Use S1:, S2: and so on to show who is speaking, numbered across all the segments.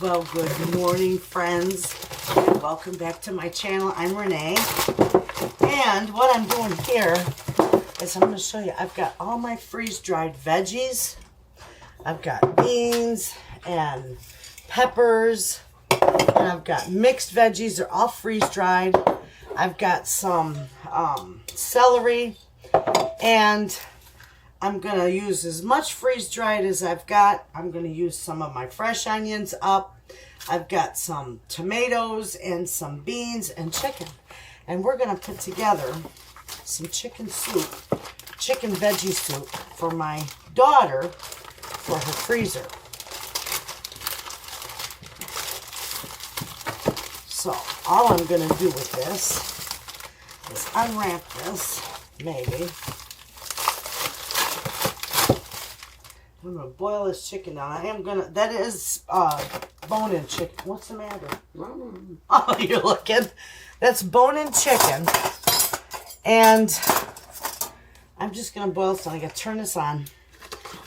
S1: Well, good morning, friends. Welcome back to my channel. I'm Renee. And what I'm doing here is I'm going to show you. I've got all my freeze-dried veggies. I've got beans and peppers. And I've got mixed veggies. They're all freeze-dried. I've got some celery. And I'm going to use as much freeze-dried as I've got. I'm going to use some of my fresh onions up. I've got some tomatoes and some beans and chicken. And we're going to put together some chicken soup, chicken veggie soup for my daughter for her freezer. So all I'm going to do with this is unwrap this, maybe. I'm going to boil this chicken down. I am going to, that is bone-in chicken. What's the matter? Oh, you're looking. That's bone-in chicken. And I'm just going to boil this down. I got to turn this on.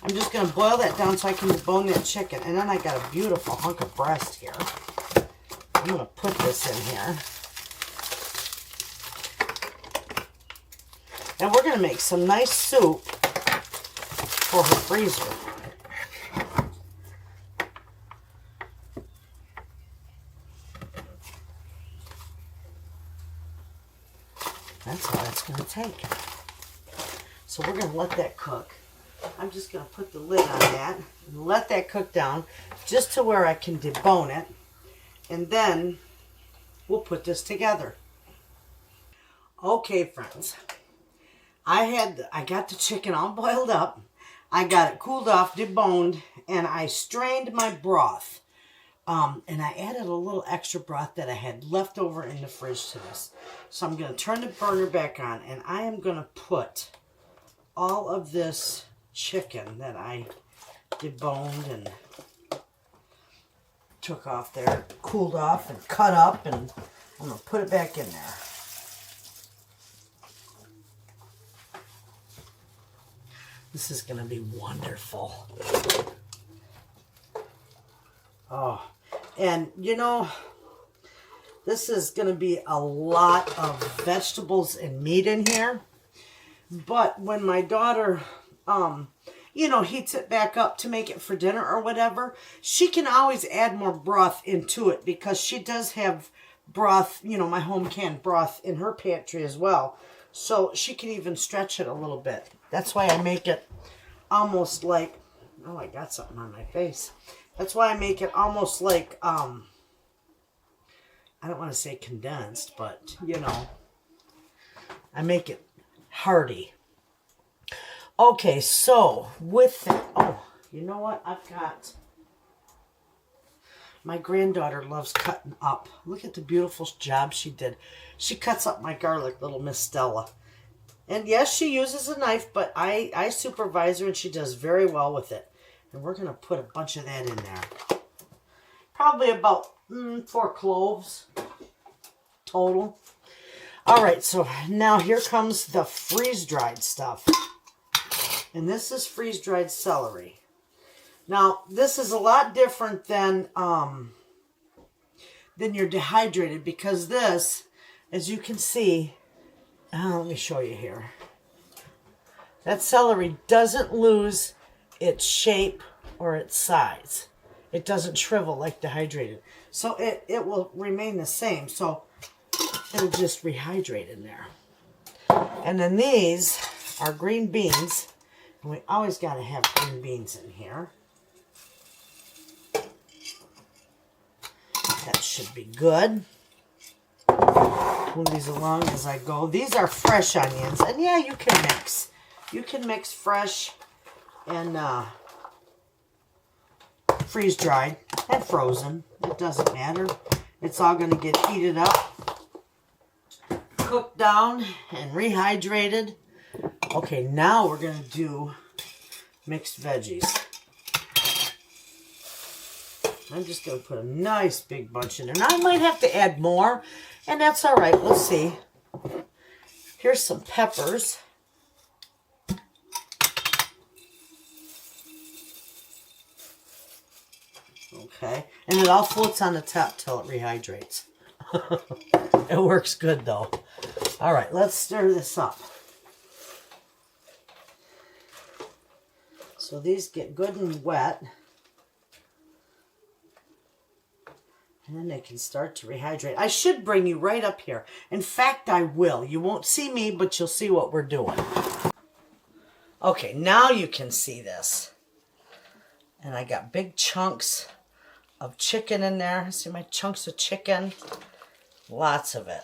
S1: I'm just going to boil that down so I can bone that chicken. And then I got a beautiful hunk of breast here. I'm going to put this in here. And we're going to make some nice soup for her freezer. That's all it's going to take. So we're going to let that cook. I'm just going to put the lid on that and let that cook down just to where I can debone it. And then we'll put this together. Okay, friends. I got the chicken all boiled up. I got it cooled off, deboned, and I strained my broth. And I added a little extra broth that I had left over in the fridge to this. So I'm going to turn the burner back on, and I am going to put all of this chicken that I deboned and took off there, cooled off and cut up, and I'm going to put it back in there. This is going to be wonderful. Oh, and you know, this is going to be a lot of vegetables and meat in here. But when my daughter, you know, heats it back up to make it for dinner or whatever, she can always add more broth into it because she does have broth, you know, my home canned broth in her pantry as well. So she can even stretch it a little bit. That's why I make it almost like, oh, I got something on my face. That's why I make it almost like, I don't want to say condensed, but, you know, I make it hearty. Okay, so with that, oh, you know what? I've got, my granddaughter loves cutting up. Look at the beautiful job she did. She cuts up my garlic, little Miss Stella. And yes, she uses a knife, but I supervise her and she does very well with it. And we're going to put a bunch of that in there. Probably about 4 cloves total. All right, so now here comes the freeze-dried stuff. And this is freeze-dried celery. Now, this is a lot different than your dehydrated because this, as you can see, let me show you here. That celery doesn't lose its shape or its size. It doesn't shrivel like dehydrated. So it will remain the same. So it'll just rehydrate in there. And then these are green beans. And we always got to have green beans in here. That should be good. Move these along as I go. These are fresh onions. And yeah, you can mix. You can mix fresh and freeze-dried and frozen. It doesn't matter. It's all going to get heated up, cooked down, and rehydrated. Okay, now we're going to do mixed veggies. I'm just going to put a nice big bunch in there. Now I might have to add more, and that's all right. We'll see. Here's some peppers. Okay. And it all floats on the top till it rehydrates. It works good though. All right, let's stir this up. So these get good and wet. And then they can start to rehydrate. I should bring you right up here. In fact, I will. You won't see me, but you'll see what we're doing. Okay, now you can see this. And I got big chunks of chicken in there. See my chunks of chicken? Lots of it.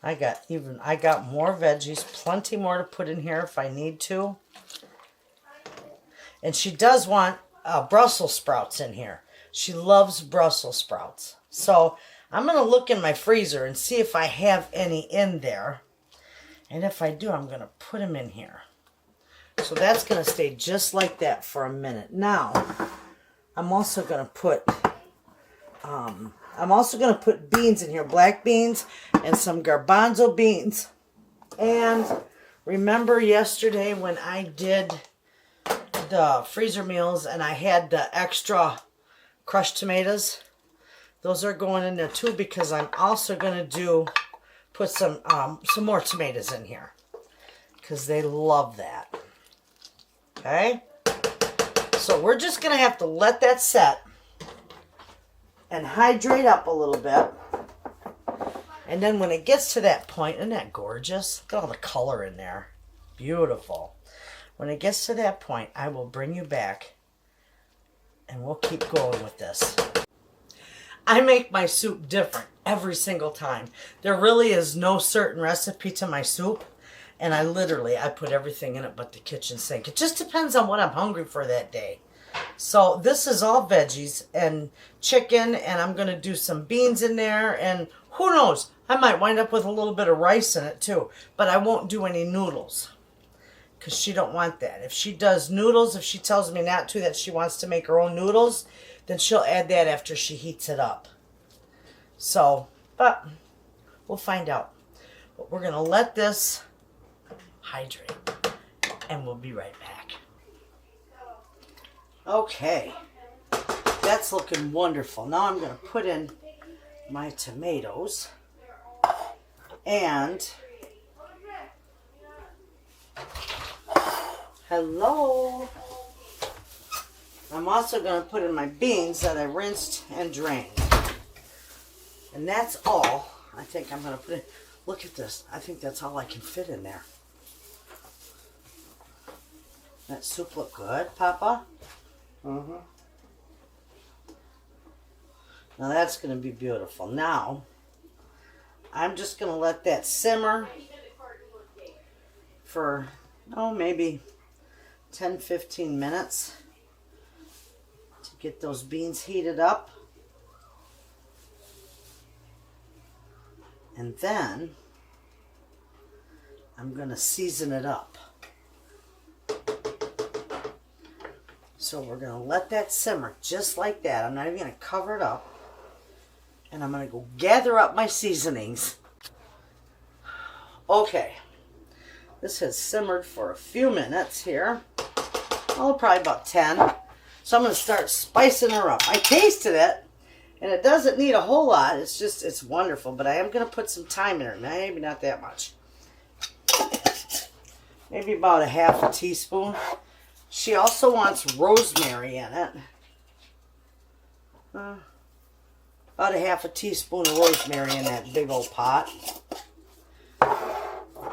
S1: I got more veggies, plenty more to put in here if I need to. And she does want Brussels sprouts in here. She loves Brussels sprouts. So I'm going to look in my freezer and see if I have any in there. And if I do, I'm going to put them in here. So that's going to stay just like that for a minute. Now, I'm also going to put beans in here, black beans and some garbanzo beans. And remember yesterday when I did the freezer meals and I had the extra crushed tomatoes? Those are going in there too, because I'm also going to put some more tomatoes in here because they love that. Okay, so we're just going to have to let that set and hydrate up a little bit. And then when it gets to that point, isn't that gorgeous? Look at all the color in there. Beautiful. When it gets to that point, I will bring you back and we'll keep going with this. I make my soup different every single time. There really is no certain recipe to my soup. And I put everything in it but the kitchen sink. It just depends on what I'm hungry for that day. So this is all veggies and chicken, and I'm going to do some beans in there. And who knows, I might wind up with a little bit of rice in it too. But I won't do any noodles because she don't want that. If she does noodles, if she tells me not to, that she wants to make her own noodles, then she'll add that after she heats it up. So, but we'll find out. But we're going to let this hydrate and we'll be right back. Okay, that's looking wonderful. Now I'm going to put in my tomatoes and hello. I'm also going to put in my beans that I rinsed and drained. And that's all I think I'm going to put in. Look at this. I think that's all I can fit in there. That soup look good, Papa? Mm-hmm. Now that's going to be beautiful. Now, I'm just going to let that simmer for, maybe 10-15 minutes to get those beans heated up. And then I'm going to season it up. So we're going to let that simmer just like that. I'm not even going to cover it up. And I'm going to go gather up my seasonings. Okay. This has simmered for a few minutes here. Oh, probably about 10. So I'm going to start spicing her up. I tasted it. And it doesn't need a whole lot. It's wonderful. But I am going to put some thyme in it. Maybe not that much. Maybe about a half a teaspoon. She also wants rosemary in it. About a half a teaspoon of rosemary in that big old pot.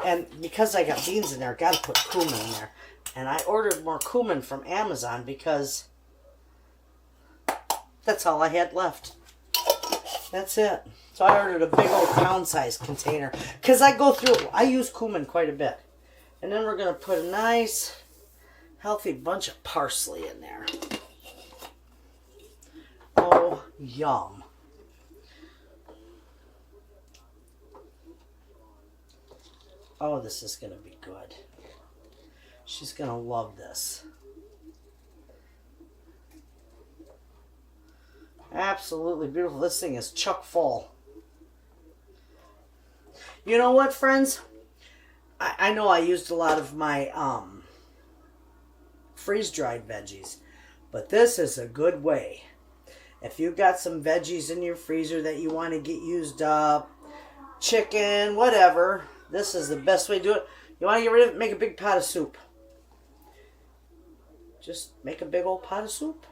S1: And because I got beans in there, I got to put cumin in there. And I ordered more cumin from Amazon because that's all I had left. That's it. So I ordered a big old pound-sized container. Because I use cumin quite a bit. And then we're going to put a nice, healthy bunch of parsley in there. Oh, yum. Oh, this is going to be good. She's going to love this. Absolutely beautiful. This thing is chock full. You know what, friends? I know I used a lot of my freeze-dried veggies. But this is a good way. If you've got some veggies in your freezer that you want to get used up, chicken, whatever, this is the best way to do it. You want to get rid of it, make a big pot of soup. Just make a big old pot of soup.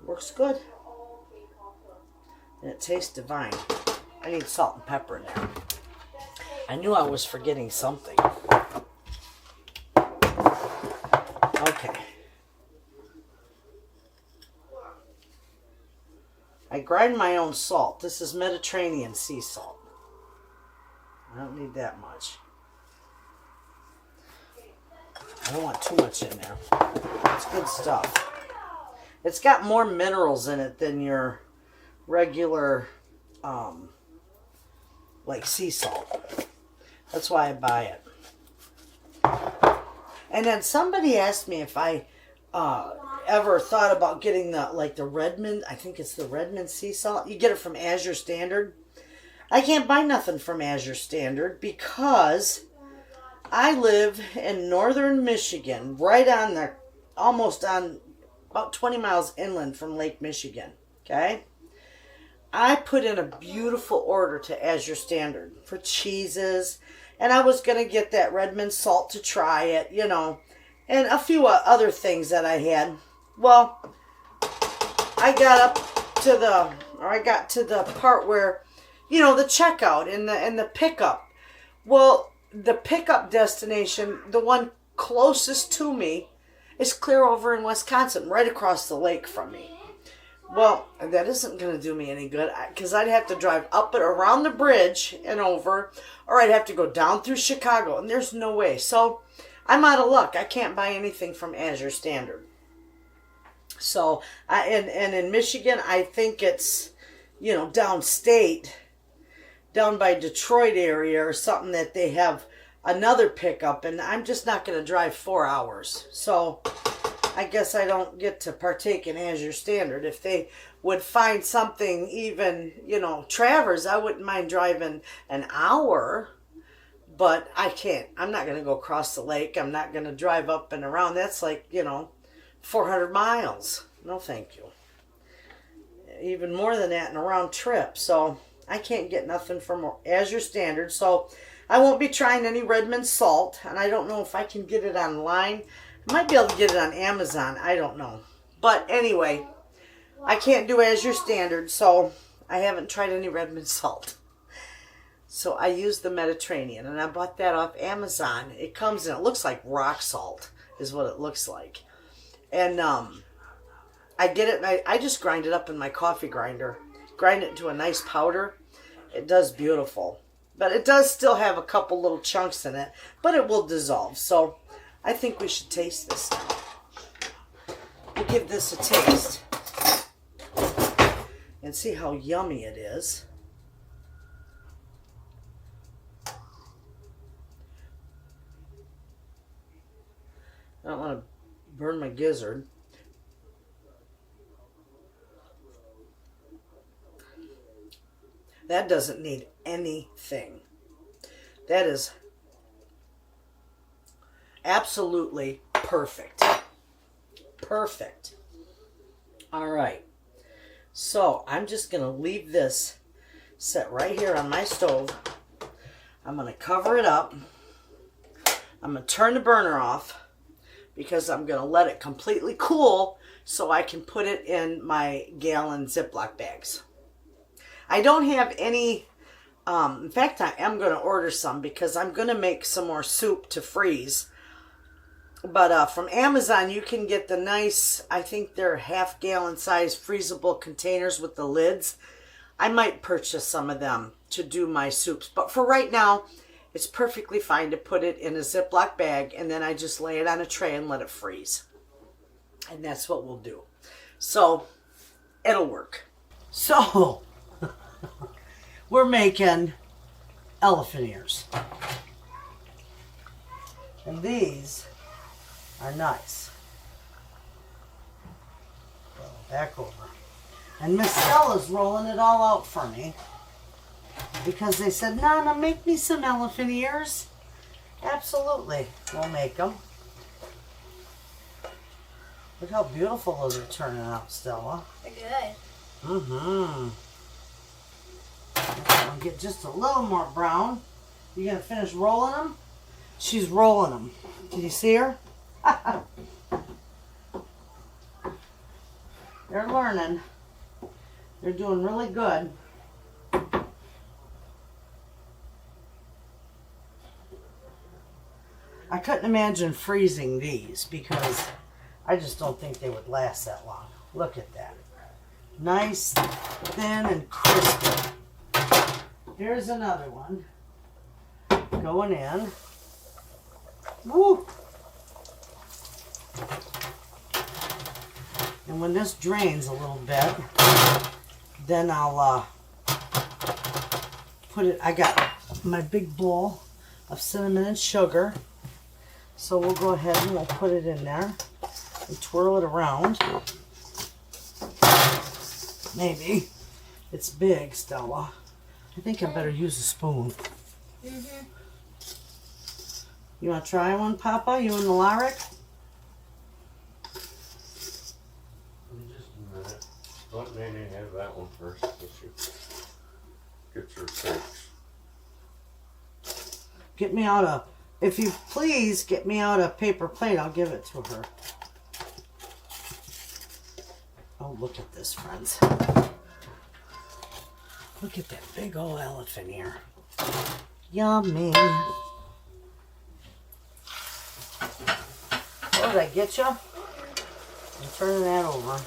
S1: Works good. And it tastes divine. I need salt and pepper in there. I knew I was forgetting something. Okay. I grind my own salt. This is Mediterranean sea salt. I don't need that much. I don't want too much in there. It's good stuff. It's got more minerals in it than your regular, like sea salt. That's why I buy it. And then somebody asked me if I ever thought about getting the Redmond, I think it's the Redmond sea salt. You get it from Azure Standard. I can't buy nothing from Azure Standard because I live in northern Michigan, right on the, almost on about 20 miles inland from Lake Michigan, okay? I put in a beautiful order to Azure Standard for cheeses, and I was going to get that Redmond salt to try it, you know, and a few other things that I had. Well, I got to the part where, you know, the checkout and the pickup. Well, the pickup destination, the one closest to me, is clear over in Wisconsin, right across the lake from me. Well, that isn't going to do me any good because I'd have to drive up and around the bridge and over, or I'd have to go down through Chicago, and there's no way. So I'm out of luck. I can't buy anything from Azure Standard. So, and in Michigan, I think it's, you know, downstate, down by Detroit area or something, that they have another pickup, and I'm just not going to drive 4 hours. So I guess I don't get to partake in Azure Standard. If they would find something even, you know, Travers, I wouldn't mind driving an hour, but I can't. I'm not going to go across the lake. I'm not going to drive up and around. That's like, you know, 400 miles. No, thank you. Even more than that in a round trip. So I can't get nothing from Azure Standard. So I won't be trying any Redmond salt. And I don't know if I can get it online. I might be able to get it on Amazon. I don't know. But anyway, I can't do Azure Standard. So I haven't tried any Redmond salt. So I use the Mediterranean. And I bought that off Amazon. It comes in, it looks like rock salt is what it looks like. And I get it, and I just grind it up in my coffee grinder. Grind it into a nice powder. It does beautiful. But it does still have a couple little chunks in it, but it will dissolve. So I think we should taste this now. We'll give this a taste and see how yummy it is. I don't want to burn my gizzard. That doesn't need anything. That is absolutely perfect. Perfect. All right. So I'm just going to leave this set right here on my stove. I'm going to cover it up. I'm going to turn the burner off because I'm going to let it completely cool so I can put it in my gallon Ziploc bags. I don't have any, in fact, I am going to order some because I'm going to make some more soup to freeze. But from Amazon, you can get the nice, I think they're half-gallon size freezable containers with the lids. I might purchase some of them to do my soups. But for right now, it's perfectly fine to put it in a Ziploc bag, and then I just lay it on a tray and let it freeze. And that's what we'll do. So, it'll work. So, we're making elephant ears. And these are nice. Go back over. And Miss Stella's rolling it all out for me. Because they said, Nana, make me some elephant ears. Absolutely. We'll make them. Look how beautiful those are turning out, Stella.
S2: They're good.
S1: Mm-hmm. I'll get just a little more brown. You gonna finish rolling them? She's rolling them. Did you see her? They're learning. They're doing really good. I couldn't imagine freezing these because I just don't think they would last that long. Look at that. Nice, thin, and crispy. Here's another one. Going in. Woo! And when this drains a little bit, then I'll put it, I got my big bowl of cinnamon and sugar. So we'll go ahead and we'll put it in there and twirl it around. Maybe. It's big, Stella. I think I better use a spoon.
S2: Mm-hmm.
S1: You want to try one, Papa? You and the Alaric?
S3: Just a minute. Let Nene have that one first. Get your cakes.
S1: Get me out a, if you please, get me out a paper plate. I'll give it to her. Oh, look at this, friends. Look at that big old elephant here. Yummy. Oh, did I get you? I'm turning that over.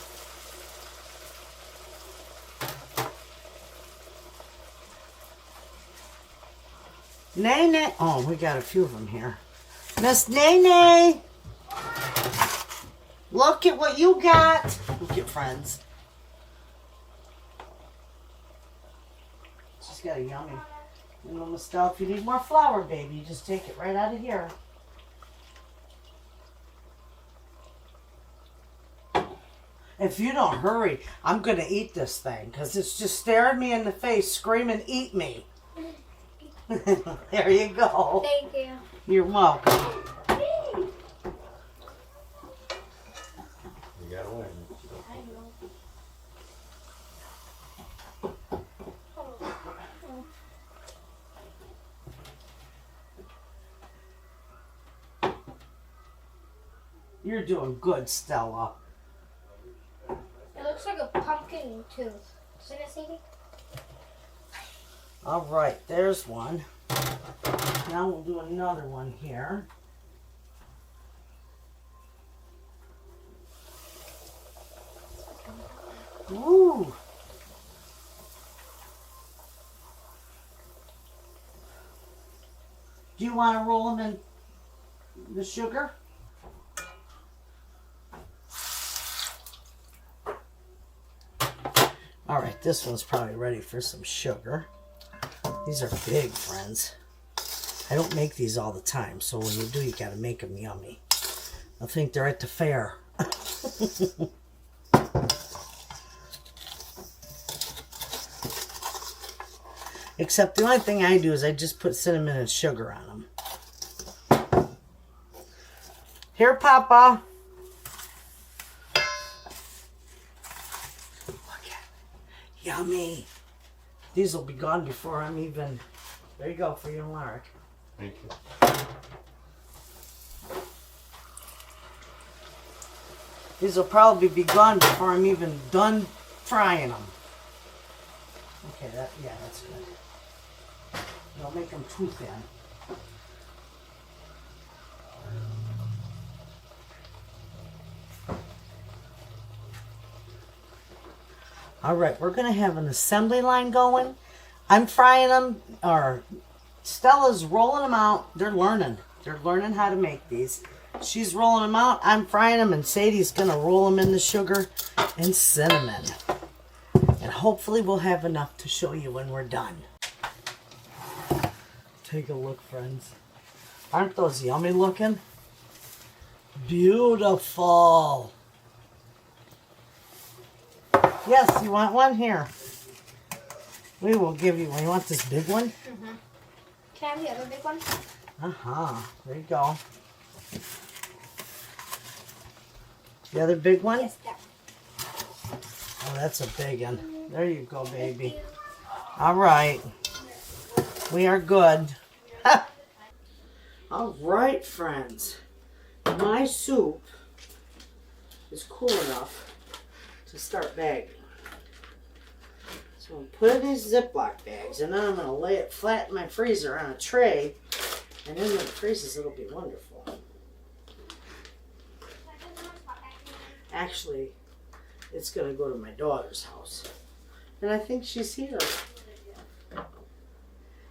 S1: Nene. Oh, we got a few of them here. Miss Nene. Look at what you got. Look at friends. She's got a yummy. You know, Miss Stella, if you need more flour, baby, you just take it right out of here. If you don't hurry, I'm going to eat this thing because it's just staring me in the face, screaming, "Eat me." There you go.
S2: Thank you.
S1: You're welcome.
S3: You got away.
S2: I know.
S1: You're doing good, Stella.
S2: It looks like a pumpkin tooth. Doesn't it, Sadie?
S1: All right, there's one. Now we'll do another one here. Woo! Do you want to roll them in the sugar? All right, this one's probably ready for some sugar. These are big, friends. I don't make these all the time, so when you do, you gotta make them yummy. I think they're at the fair. Except the only thing I do is I just put cinnamon and sugar on them. Here, Papa. Look at it. Yummy. These will be gone before I'm even... There you go for you and Lark.
S3: Thank you.
S1: These will probably be gone before I'm even done frying them. Okay, that's good. Don't make them too thin. All right, we're going to have an assembly line going. I'm frying them, or Stella's rolling them out. They're learning. They're learning how to make these. She's rolling them out. I'm frying them, and Sadie's going to roll them in the sugar and cinnamon. And hopefully we'll have enough to show you when we're done. Take a look, friends. Aren't those yummy looking? Beautiful. Yes, you want one? Here. We will give you one. You want this big one?
S2: Mm-hmm. Can I have the other big one?
S1: Uh-huh. There you go. The other big one?
S2: Yes, that
S1: Oh, that's a big one. There you go, baby. All right. We are good. All right, friends. My soup is cool enough to start bagging. So I'm putting these Ziploc bags, and then I'm going to lay it flat in my freezer on a tray, and then when it freezes, it'll be wonderful. Actually, it's going to go to my daughter's house, and I think she's here.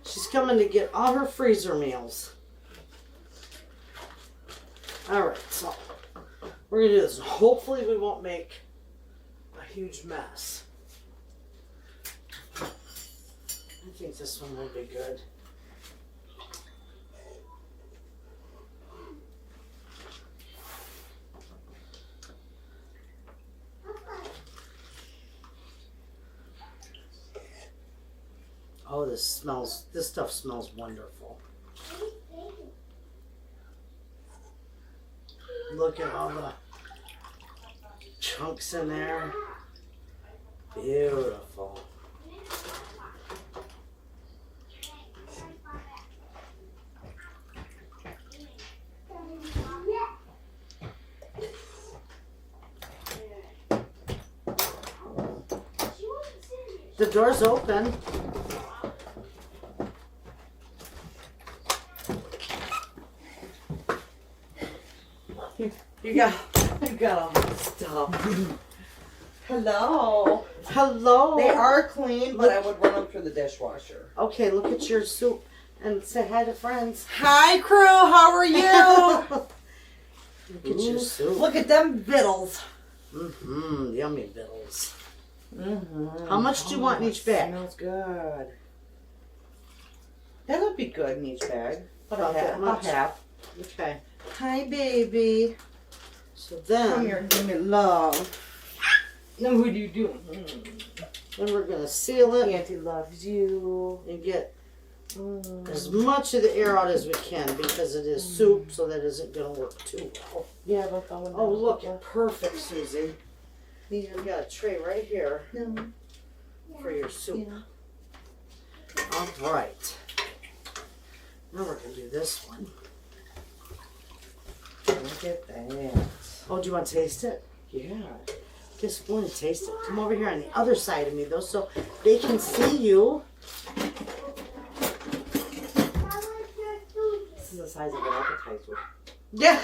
S1: She's coming to get all her freezer meals. All right, so we're going to do this. Hopefully we won't make a huge mess. I think this one will be good. Oh, this stuff smells wonderful. Look at all the chunks in there. Beautiful. The door's open. You got all this stuff.
S4: Hello.
S1: Hello.
S4: They are clean, but I would run them through the dishwasher.
S1: Okay, look at your soup and say hi to friends.
S4: Hi, crew. How are you?
S1: Look at your soup.
S4: Look at them vittles.
S1: Mm-hmm. Yummy vittles.
S4: Mm-hmm.
S1: How much do you want in each bag?
S4: Smells good. That would be good in each bag.
S1: About that much?
S4: Half.
S1: Okay.
S4: Hi, baby.
S1: So
S4: Come
S1: then,
S4: here, give me love. Now, what are you doing?
S1: then we're gonna seal it
S4: Auntie loves you.
S1: and get as much of the air out as we can because it is soup, so that isn't gonna work too well.
S4: Yeah, but that one.
S1: Oh, look, perfect, Susie.
S4: Yeah.
S1: We got a tray right here
S4: No.
S1: for your soup.
S4: Yeah.
S1: All right. Now we're gonna do this one.
S4: Look at that.
S1: Oh, do you want to taste it?
S4: Yeah.
S1: Get a spoon and taste it. Come over here on the other side of me, though, so they can see you.
S4: This is the size of an appetizer.
S1: Yeah.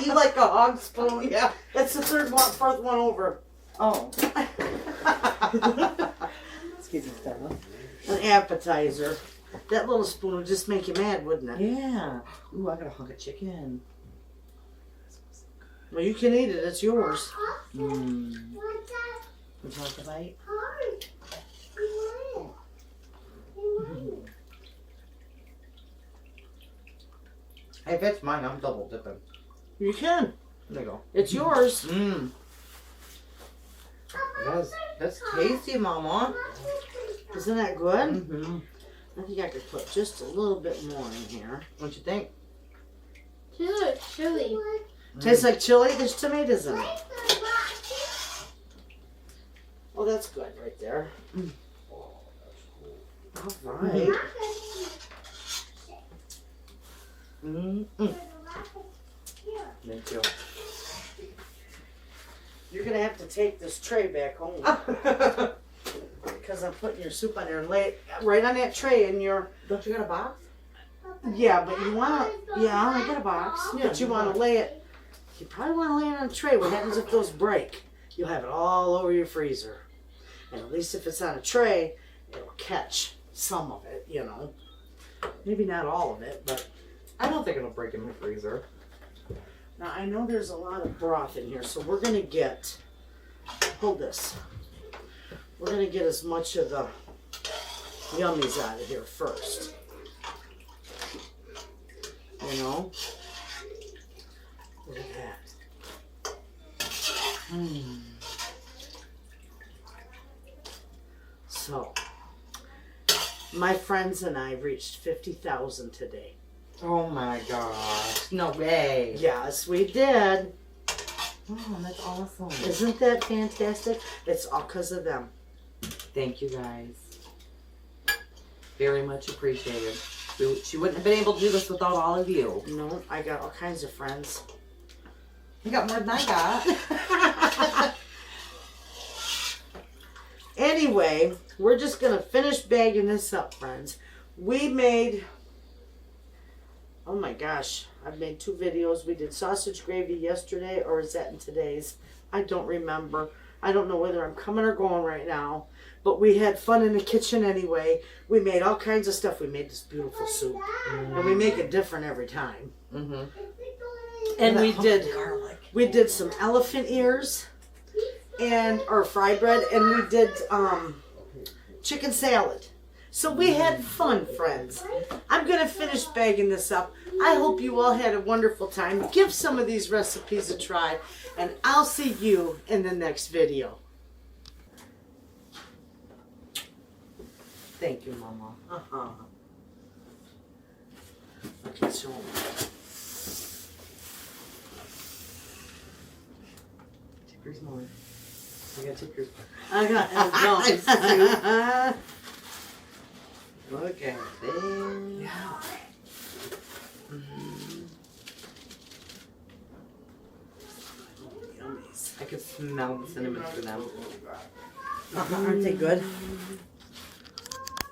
S1: You like a hog spoon? Yeah. That's the fourth one over.
S4: Oh. Excuse me, Stella.
S1: An appetizer. That little spoon would just make you mad, wouldn't it?
S4: Yeah. Ooh, I got a hunk of chicken.
S1: Well, you can eat it. It's yours.
S4: Mmm. Would you like a bite? If it's mine, I'm double dipping.
S1: You can.
S4: There you go.
S1: It's yours.
S4: Mmm. That's tasty, Mama.
S1: Isn't that good?
S4: Mm-hmm.
S1: I think I could put just a little bit more in here.
S4: What you think?
S2: These are chili.
S1: Tastes like chili. There's tomatoes in it. Oh, that's good right there. All right.
S4: Mm-hmm. Me too.
S1: You're going to have to take this tray back home. Because I'm putting your soup on there and lay it right on that tray in your...
S4: Don't you got a box?
S1: Yeah, but you want to... Yeah, I got a box.
S4: Yeah,
S1: But you want to lay it... You probably want to lay it on a tray. What happens if those break? You'll have it all over your freezer. And at least if it's on a tray, it'll catch some of it, you know. Maybe not all of it, but...
S4: I don't think it'll break in my freezer.
S1: Now, I know there's a lot of broth in here, so we're going to get... Hold this. We're going to get as much of the yummies out of here first. You know? Look at that. So, my friends and I reached 50,000 today.
S4: Oh my gosh. No way.
S1: Yes, we did.
S4: Oh, that's awesome.
S1: Isn't that fantastic? It's all because of them.
S4: Thank you guys. Very much appreciated. She wouldn't have been able to do this without all of you.
S1: No, I got all kinds of friends.
S4: You got more than I got.
S1: Anyway, we're just going to finish bagging this up, friends. We made, oh my gosh, I've made 2 videos. We did sausage gravy yesterday, or is that in today's? I don't remember. I don't know whether I'm coming or going right now. But we had fun in the kitchen anyway. We made all kinds of stuff. We made this beautiful soup. And we make it different every time.
S4: Mm-hmm.
S1: And we did some elephant ears and or fry bread, and we did chicken salad. So we had fun, friends. I'm going to finish bagging this up. I hope you all had a wonderful time. Give some of these recipes a try, and I'll see you in the next video. Thank you, Mama. Uh-huh. Okay, so
S4: Yours more. I gotta take yours.
S1: I got
S4: Look at this.
S1: Yeah. Yummies.
S4: I could smell the cinnamon through them.
S1: Aren't they good?